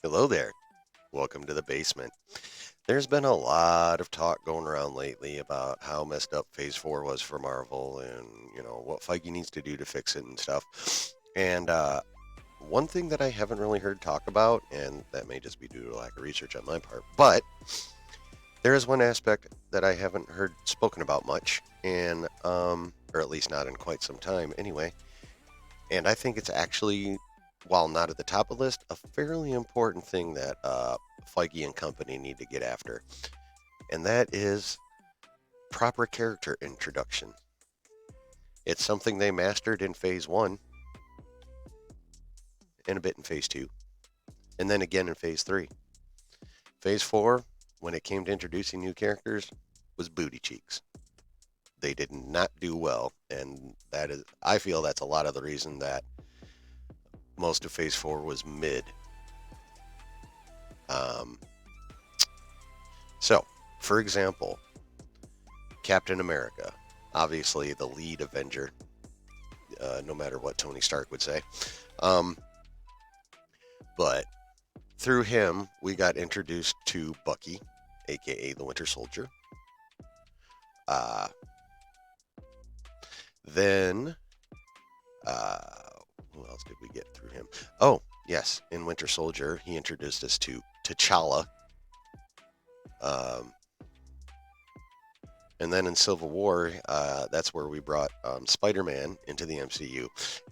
Hello there. Welcome to the basement. There's been a lot of talk going around lately about how messed up Phase 4 was for Marvel and, what Feige needs to do to fix it and stuff. And one thing that I haven't really heard talk about, and that may just be due to lack of research on my part, but there is one aspect that I haven't heard spoken about much, and, or at least not in quite some time anyway. And I think it's actually, while not at the top of the list, a fairly important thing that Feige and company need to get after. And that is proper character introduction. It's something they mastered in Phase 1 and a bit in Phase 2, and then again in Phase 3. Phase 4, when it came to introducing new characters, was booty cheeks. They did not do well, and I feel that's a lot of the reason that most of Phase 4 was mid. Um, so, for example, Captain America, obviously the lead Avenger, no matter what Tony Stark would say. Um, but through him, we got introduced to Bucky, aka the Winter Soldier. Uh, then, uh, who else did we get through him? Oh, yes, in Winter Soldier, he introduced us to T'Challa. Um, and then in Civil War, that's where we brought Spider-Man into the MCU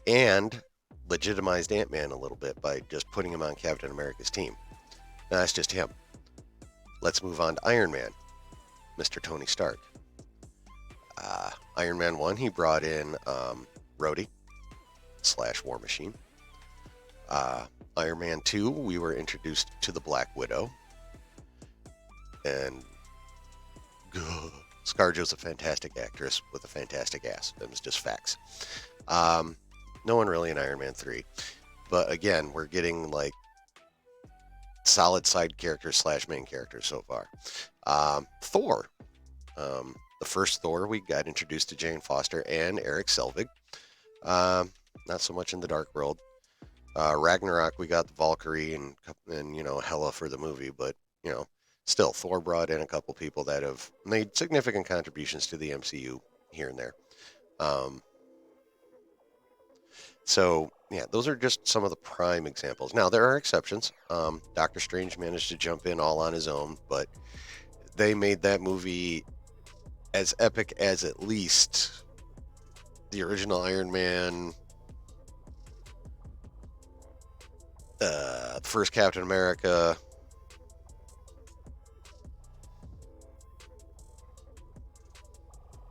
and legitimized Ant-Man a little bit by just putting him on Captain America's team. Now, that's just him. Let's move on to Iron Man, Mr. Tony Stark. Iron Man 1, he brought in Rhodey / War Machine. Iron Man 2, we were introduced to the Black Widow. And ScarJo's a fantastic actress with a fantastic ass. That was just facts. No one really in Iron Man 3. But again, we're getting like solid side characters / main characters so far. Thor. The first Thor, we got introduced to Jane Foster and Eric Selvig. Not so much in the Dark World. Ragnarok, we got the Valkyrie and Hela for the movie, but still, Thor brought in a couple people that have made significant contributions to the MCU here and there. Um, so yeah, those are just some of the prime examples. Now there are exceptions. Doctor Strange managed to jump in all on his own, but they made that movie as epic as at least the original Iron Man, the first Captain America,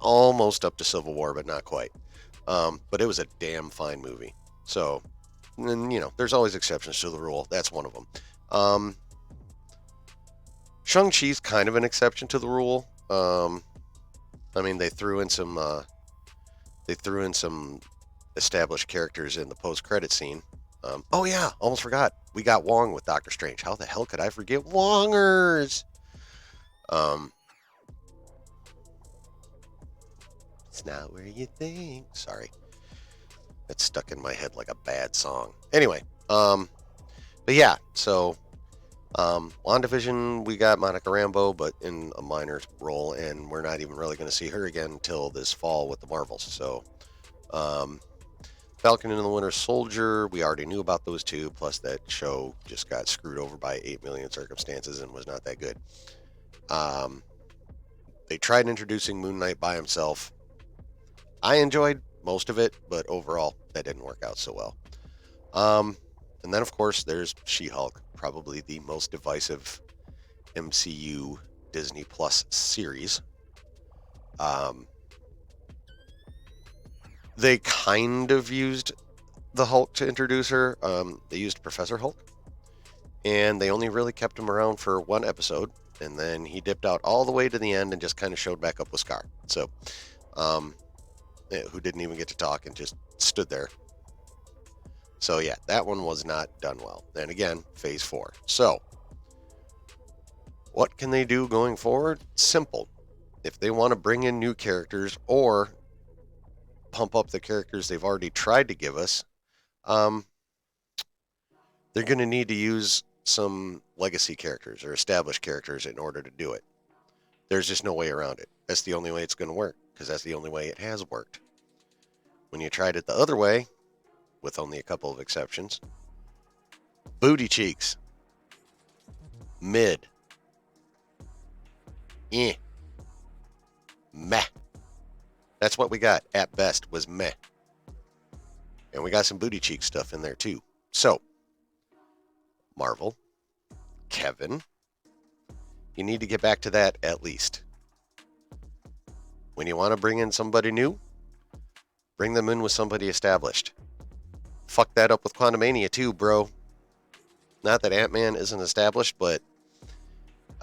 almost up to Civil War, but not quite. But it was a damn fine movie. So, and there's always exceptions to the rule. That's one of them. Shang-Chi's kind of an exception to the rule. I mean, they threw in some established characters in the post-credit scene. Oh yeah, almost forgot. We got Wong with Doctor Strange. How the hell could I forget Wongers? Um, it's not where you think. Sorry, that's stuck in my head like a bad song. Anyway, but yeah, so WandaVision, we got Monica Rambeau, but in a minor role, and we're not even really going to see her again until this fall with the Marvels. So, Falcon and the Winter Soldier, we already knew about those two, plus that show just got screwed over by 8 million circumstances and was not that good. They tried introducing Moon Knight by himself. I enjoyed most of it, but overall, that didn't work out so well. And then, of course, there's She-Hulk, probably the most divisive MCU Disney Plus series. They kind of used the Hulk to introduce her. They used Professor Hulk, and they only really kept him around for one episode, and then he dipped out all the way to the end and just kind of showed back up with Scar. So, who didn't even get to talk and just stood there. So yeah, that one was not done well. And again, Phase 4. So, what can they do going forward? Simple. If they want to bring in new characters or pump up the characters they've already tried to give us, they're going to need to use some legacy characters or established characters in order to do it. There's just no way around it. That's the only way it's going to work, because that's the only way it has worked. When you tried it the other way, with only a couple of exceptions, booty cheeks, mid, meh. That's what we got at best, was meh. And we got some booty cheek stuff in there too. So, Marvel, Kevin, you need to get back to that at least. When you want to bring in somebody new, bring them in with somebody established. Fuck that up with Quantumania too, bro. Not that Ant-Man isn't established, but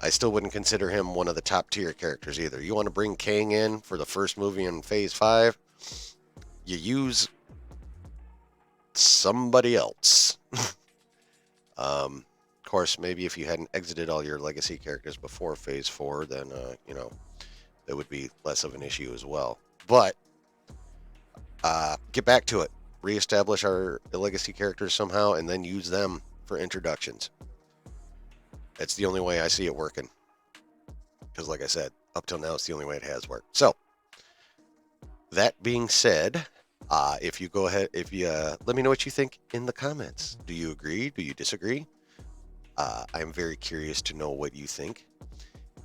I still wouldn't consider him one of the top tier characters either. You want to bring Kang in for the first movie in Phase 5, you use somebody else. Of course, maybe if you hadn't exited all your legacy characters before Phase 4, then, that would be less of an issue as well. But, get back to it. Reestablish our legacy characters somehow, and then use them for introductions. That's the only way I see it working. Because like I said, up till now, it's the only way it has worked. So, that being said, if you go ahead, let me know what you think in the comments. Do you agree? Do you disagree? I'm very curious to know what you think.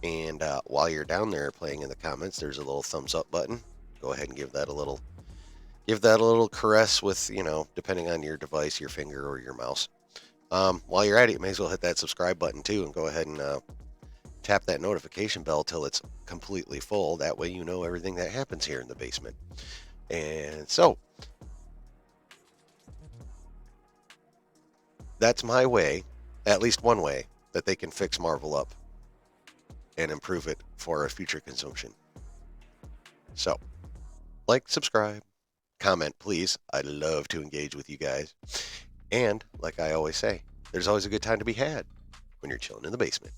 And while you're down there playing in the comments, there's a little thumbs up button. Go ahead and give that a little caress with, depending on your device, your finger or your mouse. While you're at it, you may as well hit that subscribe button too, and go ahead and tap that notification bell till it's completely full. That way you know everything that happens here in the basement. And so, that's my way, at least one way, that they can fix Marvel up and improve it for a future consumption. So, like, subscribe, comment, please. I'd love to engage with you guys. And, like I always say, there's always a good time to be had when you're chilling in the basement.